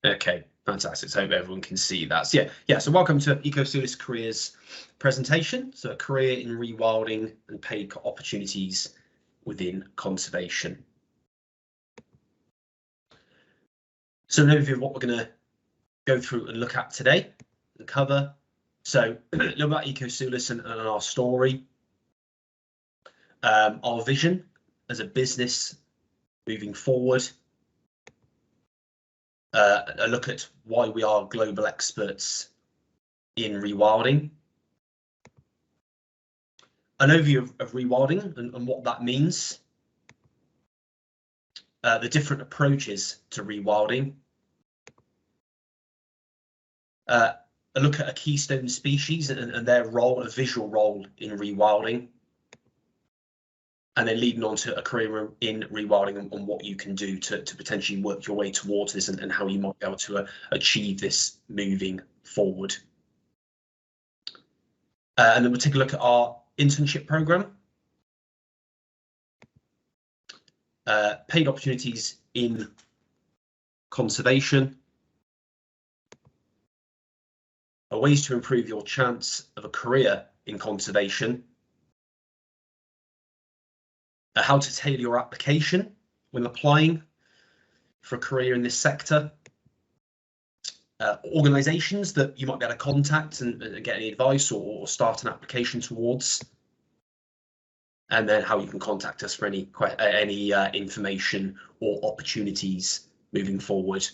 Okay, fantastic. So I hope everyone can see that. So yeah. So welcome to Ecosulis Careers presentation. So a career in rewilding and paid opportunities within conservation. So an overview of what we're going to go through and look at today and cover. So a little about Ecosulis and our story, our vision as a business moving forward, a look at why we are global experts in rewilding, an overview of rewilding and what that means, the different approaches to rewilding, a look at a keystone species and their role, a visual role in rewilding, and then leading on to a career in rewilding and what you can do to potentially work your way towards this and how you might be able to achieve this moving forward. And then we'll take a look at our internship program, paid opportunities in conservation, ways to improve your chance of a career in conservation, how to tailor your application when applying for a career in this sector, organisations that you might be able to contact and get any advice or start an application towards, and then how you can contact us for any information or opportunities moving forward.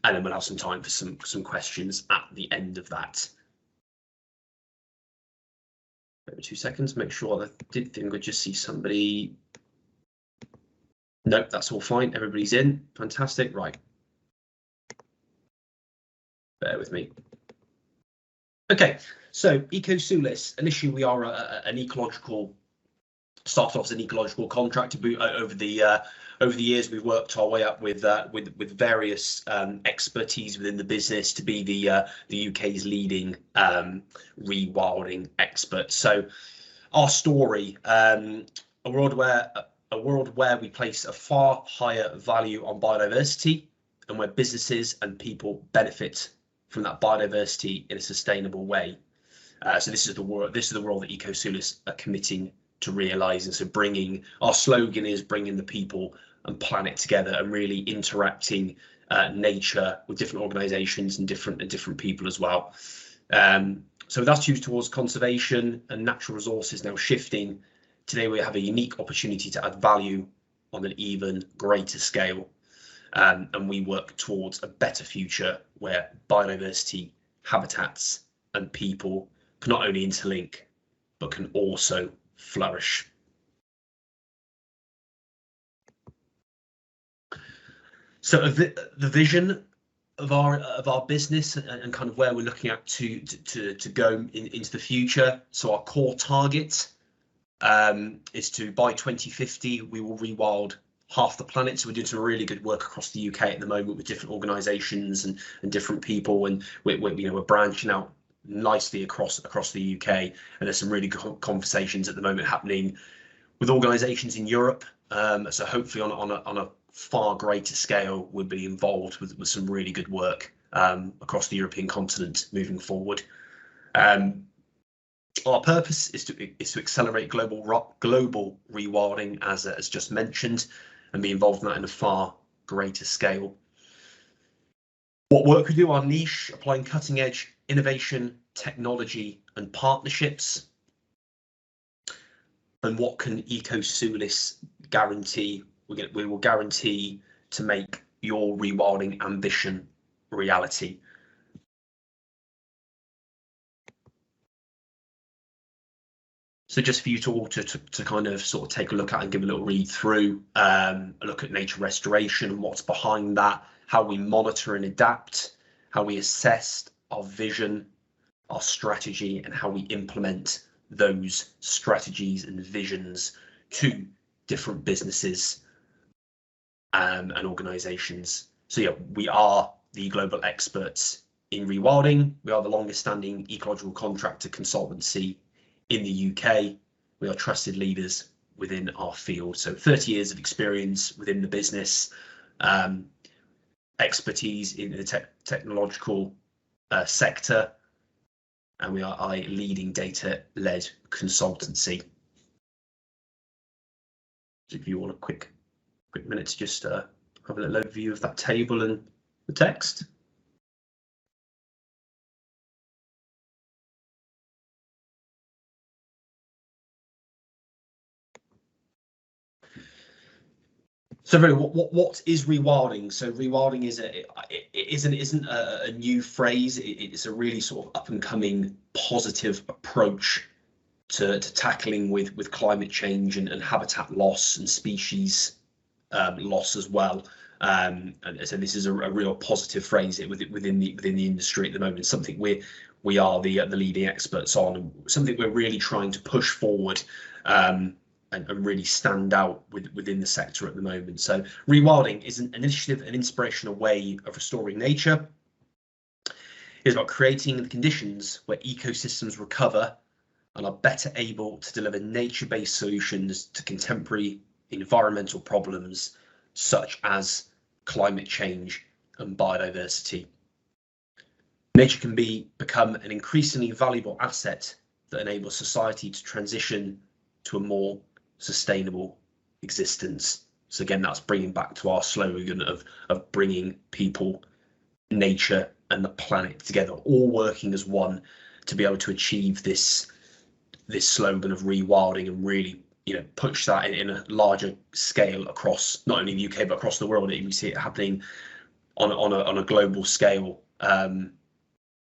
And then we'll have some time for some questions at the end of that. Maybe 2 seconds, make sure I did think I just see somebody. Nope, that's all fine. Everybody's in. Fantastic. Right. Bear with me. Okay, so Ecosulis. Initially, we are an ecological. Started off as an ecological contractor. Over the years, we've worked our way up with various expertise within the business to be the UK's leading rewilding expert. So, our story: a world where we place a far higher value on biodiversity, and where businesses and people benefit from that biodiversity in a sustainable way. So this is the world that Ecosulis are committing to realising. So our slogan is bringing the people and planet together and really interacting nature with different organisations and different people as well. So with attitudes towards conservation and natural resources now shifting, today we have a unique opportunity to add value on an even greater scale. And we work towards a better future where biodiversity, habitats and people can not only interlink, but can also flourish. So the vision of our business and kind of where we're looking at to go into the future. So our core target is to, by 2050, we will rewild half the planet. So we're doing some really good work across the UK at the moment with different organisations and different people, and we're branching out nicely across the UK, and there's some really good conversations at the moment happening with organisations in Europe. So hopefully on a far greater scale, we'll be involved with some really good work across the European continent moving forward. Our purpose is to accelerate global rewilding, as just mentioned, and be involved in that in a far greater scale. What work we do, our niche, applying cutting edge innovation, technology and partnerships. And what can Ecosulis guarantee? We will guarantee to make your rewilding ambition reality. So just for you to all to kind of sort of take a look at and give a little read through, a look at nature restoration and what's behind that, how we monitor and adapt, how we assess our vision, our strategy, and how we implement those strategies and visions to different businesses and organisations. So yeah, we are the global experts in rewilding. We are the longest standing ecological contractor consultancy in the UK. We are trusted leaders within our field. So 30 years of experience within the business. expertise in the technological sector, and we are a leading data-led consultancy. So if you want a quick minute to just have a little overview of that table and the text. So really, what is rewilding? So rewilding isn't a new phrase. It's a really sort of up and coming positive approach to tackling with climate change and habitat loss and species loss as well. And so this is a real positive phrase within the industry at the moment. Something we are the leading experts on. Something we're really trying to push forward. And really stand out within the sector at the moment. So rewilding is an initiative, an inspirational way of restoring nature. It's about creating the conditions where ecosystems recover and are better able to deliver nature-based solutions to contemporary environmental problems such as climate change and biodiversity. Nature can become an increasingly valuable asset that enables society to transition to a more sustainable existence. So again, that's bringing back to our slogan of bringing people, nature and the planet together, all working as one to be able to achieve this slogan of rewilding and really, push that in a larger scale across not only the UK but across the world. We see it happening on a global scale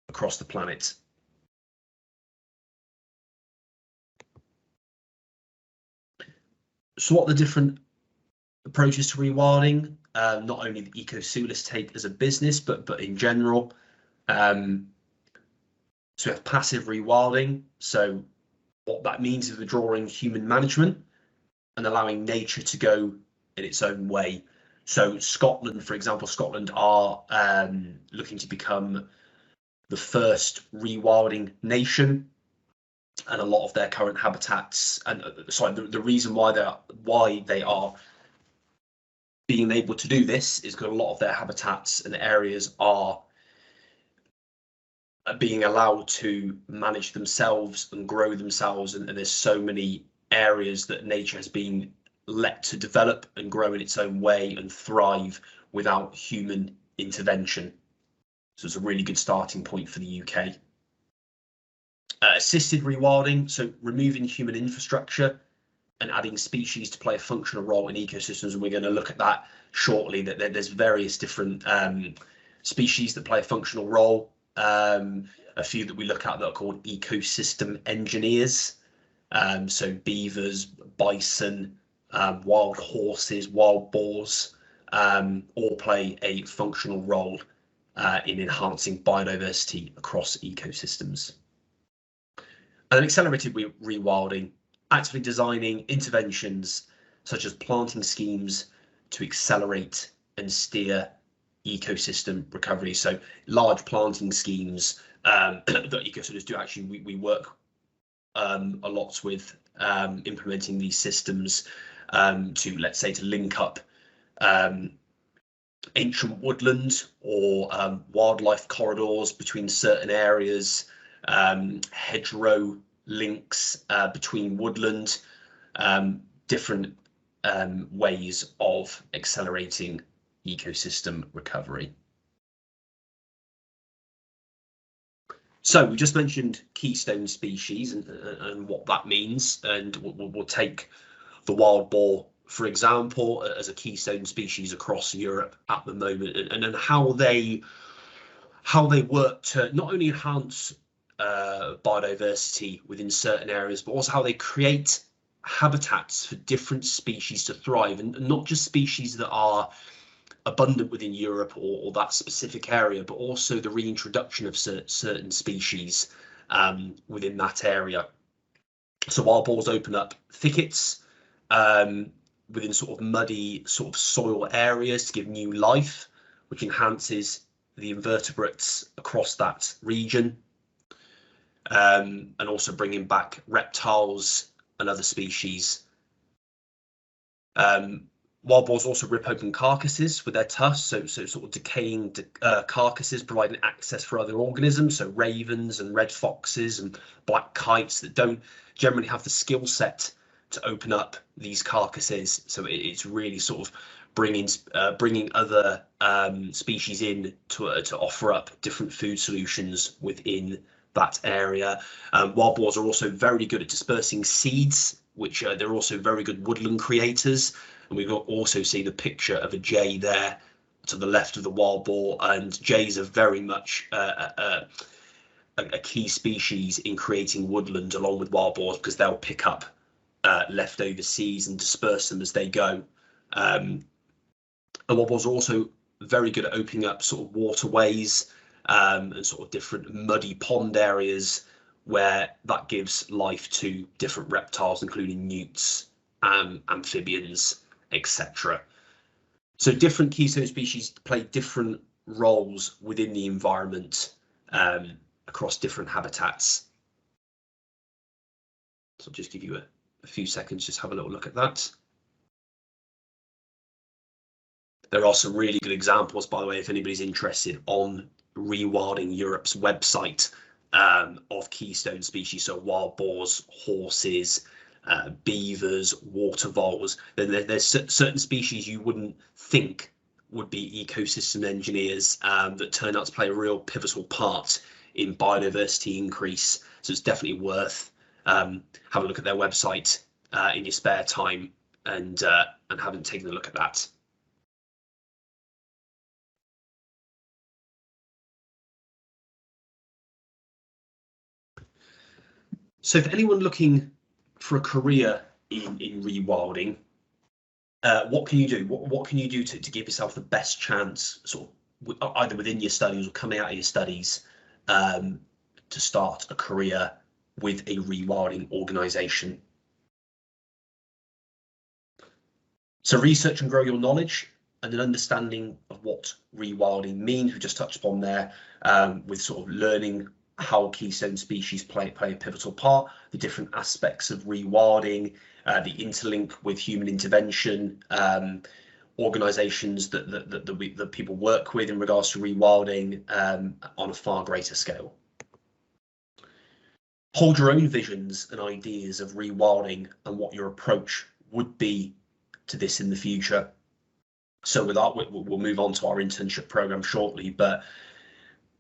across the planet. So what are the different approaches to rewilding? Not only the Ecosulis take as a business, but in general. So we have passive rewilding. So what that means is withdrawing human management and allowing nature to go in its own way. So Scotland, for example, are looking to become the first rewilding nation. And a lot of their current habitats, and the reason why they are being able to do this is because a lot of their habitats and areas are being allowed to manage themselves and grow themselves, and there's so many areas that nature has been let to develop and grow in its own way and thrive without human intervention. So it's a really good starting point for the UK. Assisted rewilding, so removing human infrastructure and adding species to play a functional role in ecosystems, and we're going to look at that shortly. That there's various different species that play a functional role. A few that we look at that are called ecosystem engineers. So beavers, bison, wild horses, wild boars, all play a functional role in enhancing biodiversity across ecosystems. And then accelerated rewilding, actively designing interventions such as planting schemes to accelerate and steer ecosystem recovery. So large planting schemes that Ecosulis do. Actually, we work a lot with implementing these systems to, let's say, to link up ancient woodland or wildlife corridors between certain areas, hedgerow links between woodland, different ways of accelerating ecosystem recovery. So we just mentioned keystone species and what that means, and we'll take the wild boar, for example, as a keystone species across Europe at the moment, and then how they work to not only enhance biodiversity within certain areas, but also how they create habitats for different species to thrive, and not just species that are abundant within Europe or that specific area, but also the reintroduction of certain species within that area. So wild boars open up thickets within sort of muddy sort of soil areas to give new life, which enhances the invertebrates across that region, and also bringing back reptiles and other species. Wild boars also rip open carcasses with their tusks, so sort of decaying carcasses, providing access for other organisms, so ravens and red foxes and black kites that don't generally have the skill set to open up these carcasses. So it's really sort of bringing other species in to offer up different food solutions within that area. Wild boars are also very good at dispersing seeds, which they're also very good woodland creators. And we've also seen a picture of a jay there to the left of the wild boar, and jays are very much a key species in creating woodland along with wild boars, because they'll pick up leftover seeds and disperse them as they go. And wild boars are also very good at opening up sort of waterways and sort of different muddy pond areas where that gives life to different reptiles, including newts, amphibians, etc. So different keystone species play different roles within the environment across different habitats. So I'll just give you a few seconds, just have a little look at that. There are some really good examples, by the way, if anybody's interested, on Rewilding Europe's website of keystone species, so wild boars, horses, beavers, water voles. Then there's certain species you wouldn't think would be ecosystem engineers that turn out to play a real pivotal part in biodiversity increase. So it's definitely worth having a look at their website in your spare time and having taken a look at that. So for anyone looking for a career in rewilding, what can you do? What can you do to give yourself the best chance, sort of either within your studies or coming out of your studies, to start a career with a rewilding organisation? So research and grow your knowledge and an understanding of what rewilding means. We just touched upon there with sort of learning how keystone species play a pivotal part, the different aspects of rewilding, the interlink with human intervention, organisations that people work with in regards to rewilding on a far greater scale. Hold your own visions and ideas of rewilding and what your approach would be to this in the future. So with that, we'll move on to our internship program shortly, but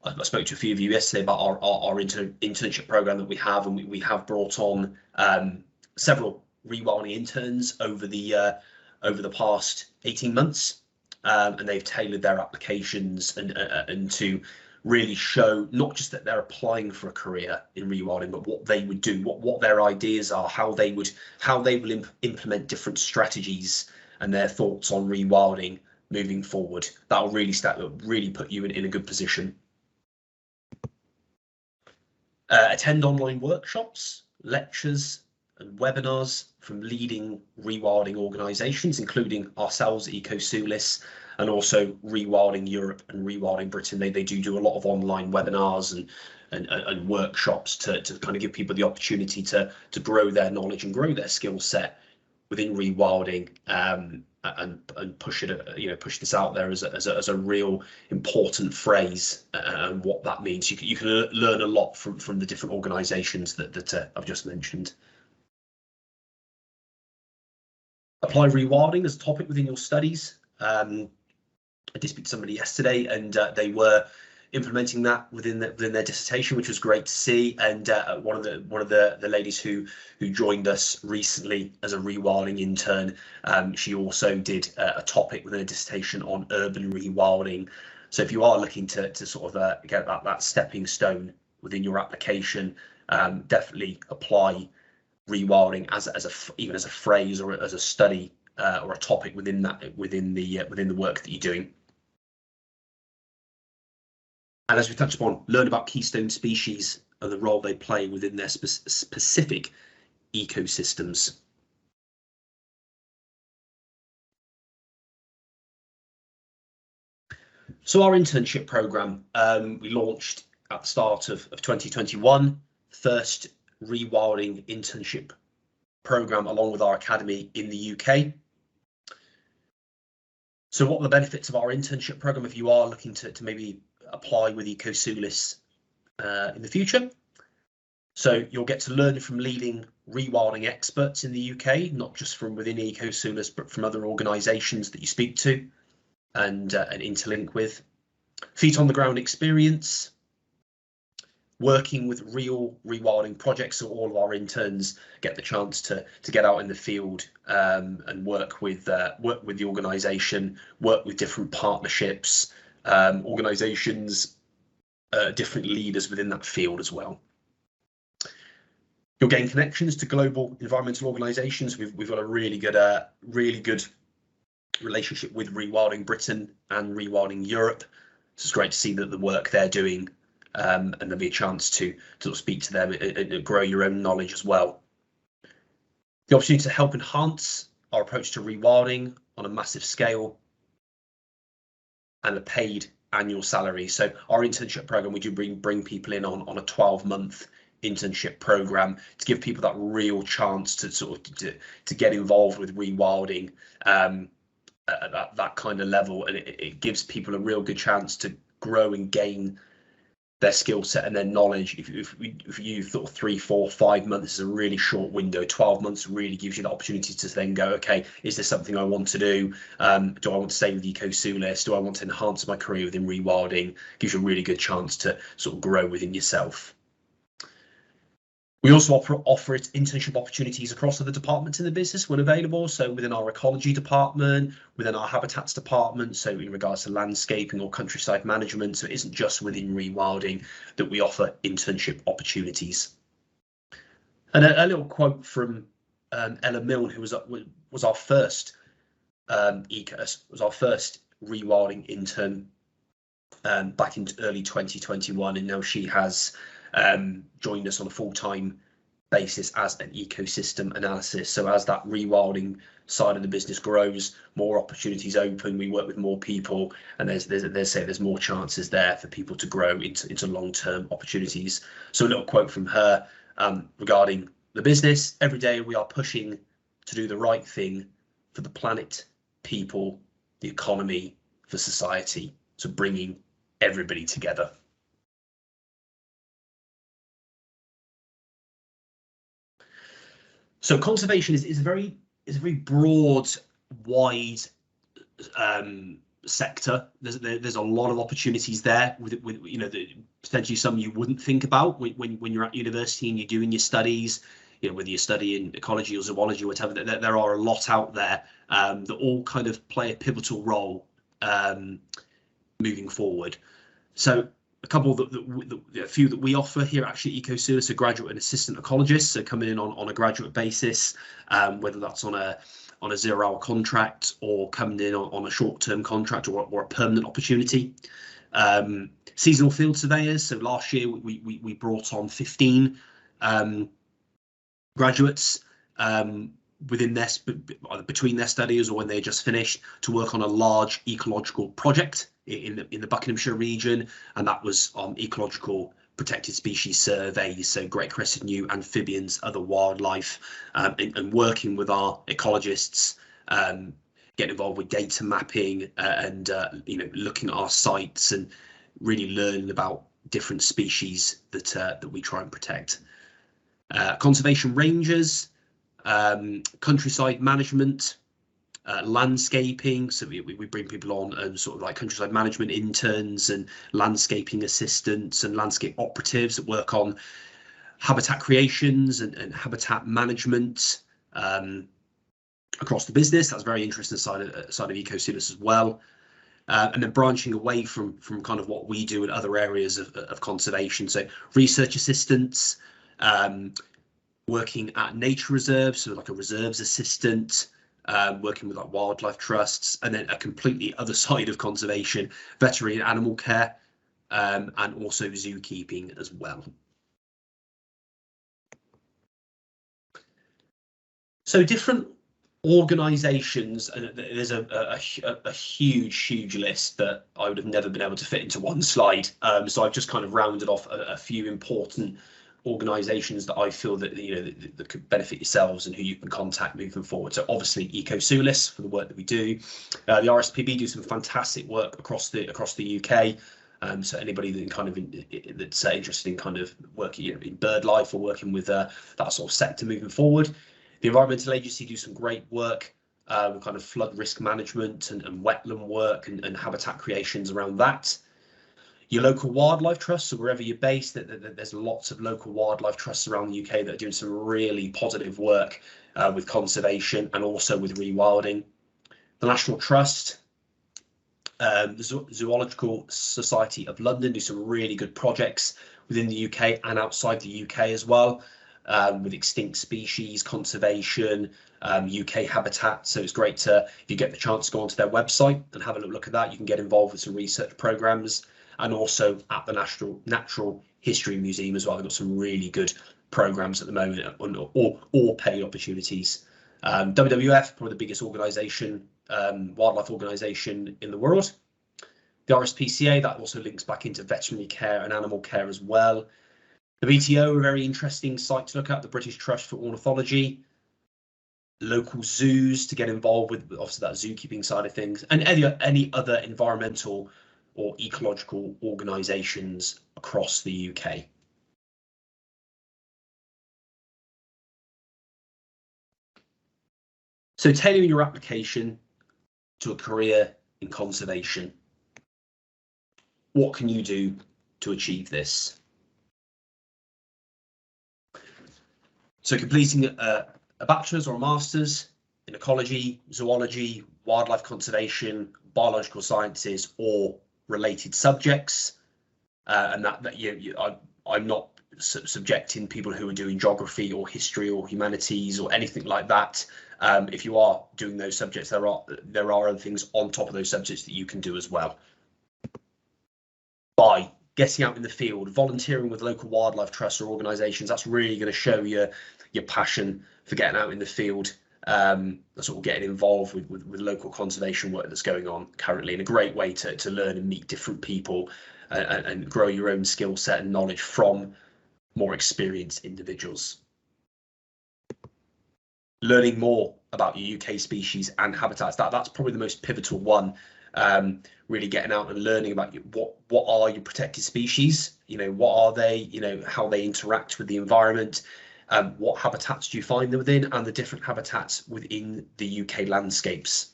I spoke to a few of you yesterday about our internship program that we have, and we have brought on several rewilding interns over the past 18 months, and they've tailored their applications and to really show not just that they're applying for a career in rewilding, but what they would do, what their ideas are, how they will implement different strategies and their thoughts on rewilding moving forward. That will really put you in a good position. Attend online workshops, lectures and webinars from leading rewilding organisations, including ourselves, Ecosulis, and also Rewilding Europe and Rewilding Britain. They do a lot of online webinars and workshops to kind of give people the opportunity to grow their knowledge and grow their skill set within rewilding, and push this out there as a real important phrase and what that means. You can learn a lot from the different organisations that I've just mentioned. Apply rewilding as a topic within your studies. I did speak to somebody yesterday, and they were implementing that within their dissertation, which was great to see. And one of the ladies who joined us recently as a rewilding intern, she also did a topic within a dissertation on urban rewilding. So if you are looking to sort of get that stepping stone within your application, definitely apply rewilding even as a phrase or as a study or a topic within the work that you're doing. And as we touched upon, learn about keystone species and the role they play within their specific ecosystems. So our internship program, we launched at the start of 2021, first rewilding internship program along with our academy in the UK. So what are the benefits of our internship program if you are looking to maybe apply with Ecosulis in the future? So you'll get to learn from leading rewilding experts in the UK, not just from within Ecosulis, but from other organisations that you speak to and interlink with. Feet on the ground experience, working with real rewilding projects, so all of our interns get the chance to get out in the field and work with the organisation, work with different partnerships, organisations, different leaders within that field as well. You'll gain connections to global environmental organisations. We've got a really good relationship with Rewilding Britain and Rewilding Europe. So it's great to see that the work they're doing, and there'll be a chance to sort of speak to them and grow your own knowledge as well. The opportunity to help enhance our approach to rewilding on a massive scale, and a paid annual salary. So our internship program, we do bring people in on a 12-month internship program to give people that real chance to sort of to get involved with rewilding at that kind of level, and it gives people a real good chance to grow and gain their skill set and their knowledge. If you thought 3, 4, 5 months is a really short window, 12 months really gives you the opportunity to then go, okay, is this something I want to do? Do I want to stay with Ecosulis? Do I want to enhance my career within rewilding? Gives you a really good chance to sort of grow within yourself. We also offer internship opportunities across other departments in the business when available. So within our ecology department, within our habitats department, so in regards to landscaping or countryside management. So it isn't just within rewilding that we offer internship opportunities. And a little quote from Ella Milne, who was our first rewilding intern back in early 2021, and now she has joined us on a full-time basis as an ecosystem analysis. So as that rewilding side of the business grows, more opportunities open, we work with more people, and there's more chances there for people to grow into long-term opportunities. So a little quote from her regarding the business: every day we are pushing to do the right thing for the planet, people, the economy, for society. So bringing everybody together. So conservation is a very broad, wide sector. There's a lot of opportunities there with you know, potentially some you wouldn't think about when you're at university and you're doing your studies. You know, whether you're studying ecology or zoology or whatever, there are a lot out there that all kind of play a pivotal role moving forward. So a couple a few that we offer here actually at Ecosulis are graduate and assistant ecologists, so coming in on a graduate basis, whether that's on a 0-hour contract or coming in on a short-term contract or a permanent opportunity. Seasonal field surveyors, so last year we brought on 15 graduates within between their studies or when they just finished to work on a large ecological project in the Buckinghamshire region, and that was on ecological protected species surveys, so great crested new amphibians, other wildlife, and working with our ecologists, getting involved with data mapping and you know, looking at our sites and really learning about different species that we try and protect. Conservation rangers, countryside management, landscaping, so we bring people on and sort of like countryside management interns and landscaping assistants and landscape operatives that work on habitat creations and habitat management across the business. That's a very interesting side of Ecosulis as well. And then branching away from kind of what we do in other areas of conservation, so research assistants, working at nature reserves, so like a reserves assistant, working with like wildlife trusts, and then a completely other side of conservation, veterinary and animal care, and also zookeeping as well. So different organisations, and there's a huge list that I would have never been able to fit into one slide. So I've just kind of rounded off a few important organisations that I feel that that could benefit yourselves and who you can contact moving forward. So obviously Ecosulis for the work that we do. The RSPB do some fantastic work across the UK. So anybody that that's interested in kind of working in bird life or working with that sort of sector moving forward. The Environmental Agency do some great work with kind of flood risk management and wetland work and habitat creations around that. Your local wildlife trusts, so wherever you're based, there's lots of local wildlife trusts around the UK that are doing some really positive work with conservation and also with rewilding. The National Trust, the Zoological Society of London do some really good projects within the UK and outside the UK as well, with extinct species conservation, UK habitat. So it's great to, if you get the chance to go onto their website and have a look at that, you can get involved with some research programs. And also at the Natural History Museum as well. They've got some really good programs at the moment, or paid opportunities. WWF, probably the biggest organisation, wildlife organisation in the world. The RSPCA, that also links back into veterinary care and animal care as well. The BTO, a very interesting site to look at, the British Trust for Ornithology. Local zoos to get involved with, obviously that zookeeping side of things, and any other environmental or ecological organisations across the UK. So tailoring your application to a career in conservation. What can you do to achieve this? So completing a bachelor's or a master's in ecology, zoology, wildlife conservation, biological sciences, or related subjects, and I'm not subjecting people who are doing geography or history or humanities or anything like that. If you are doing those subjects, there are other things on top of those subjects that you can do as well. By getting out in the field, volunteering with local wildlife trusts or organisations, that's really going to show your passion for getting out in the field. Sort of getting involved with local conservation work that's going on currently, and a great way to learn and meet different people and grow your own skill set and knowledge from more experienced individuals. Learning more about your UK species and habitats, that's probably the most pivotal one. Really getting out and learning about what are your protected species, what are they, how they interact with the environment. What habitats do you find them within, and the different habitats within the UK landscapes.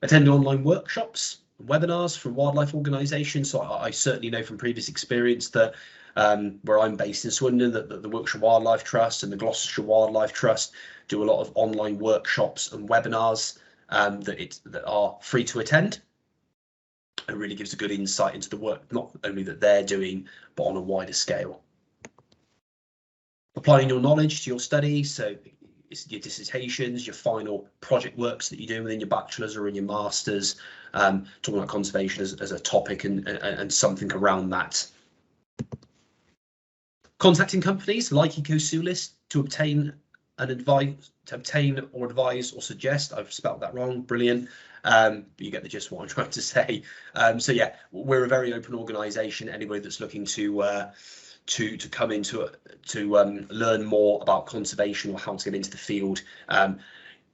Attend online workshops, webinars from wildlife organisations. So I certainly know from previous experience that where I'm based in Swindon, that the Wiltshire Wildlife Trust and the Gloucestershire Wildlife Trust do a lot of online workshops and webinars that are free to attend. It really gives a good insight into the work, not only that they're doing, but on a wider scale. Applying your knowledge to your studies, so it's your dissertations, your final project works that you do within your bachelor's or in your master's, talking about conservation as a topic and something around that. Contacting companies like Ecosulis to obtain or advise or suggest. I've spelled that wrong, brilliant. But you get the gist of what I'm trying to say. So yeah, we're a very open organisation. Anybody that's looking to come into to learn more about conservation or how to get into the field,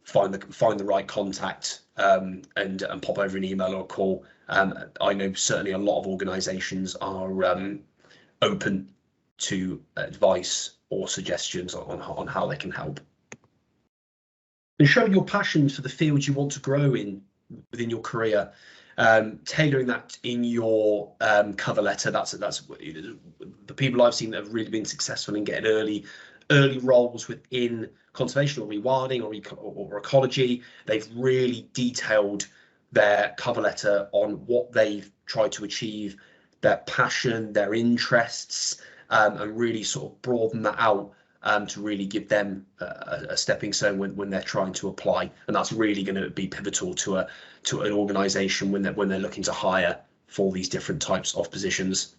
find the right contact and pop over an email or a call. I know certainly a lot of organisations are open to advice or suggestions on how they can help. And show your passion for the field you want to grow in within your career. Tailoring that in your cover letter. That's the people I've seen that have really been successful in getting early roles within conservation or rewilding or ecology. They've really detailed their cover letter on what they've tried to achieve, their passion, their interests, and really sort of broaden that out to really give them a stepping stone when they're trying to apply. And that's really going to be pivotal to an organisation when they're looking to hire for these different types of positions.